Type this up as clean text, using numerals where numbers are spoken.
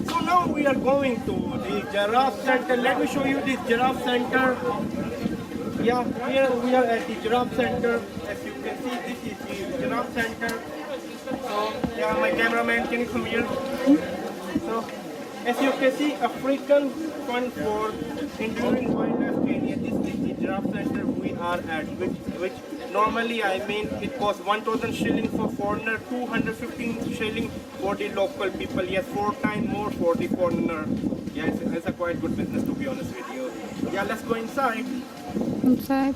So now we are going to the giraffe center. Let me show you this giraffe center. Yeah, here we are at the giraffe center. As you can see, this is the giraffe center. So yeah, my cameraman, can you come here? So as you can see, African Fund for Enduring Wildlife Kenya. This is the giraffe center we are at, which normally it costs 1,000 shilling for foreigner, 215 shilling for the local people. Yes, 4 times more for the foreigner. Yeah, it's a quite good business, to be honest with you. Yeah, let's go inside. Inside.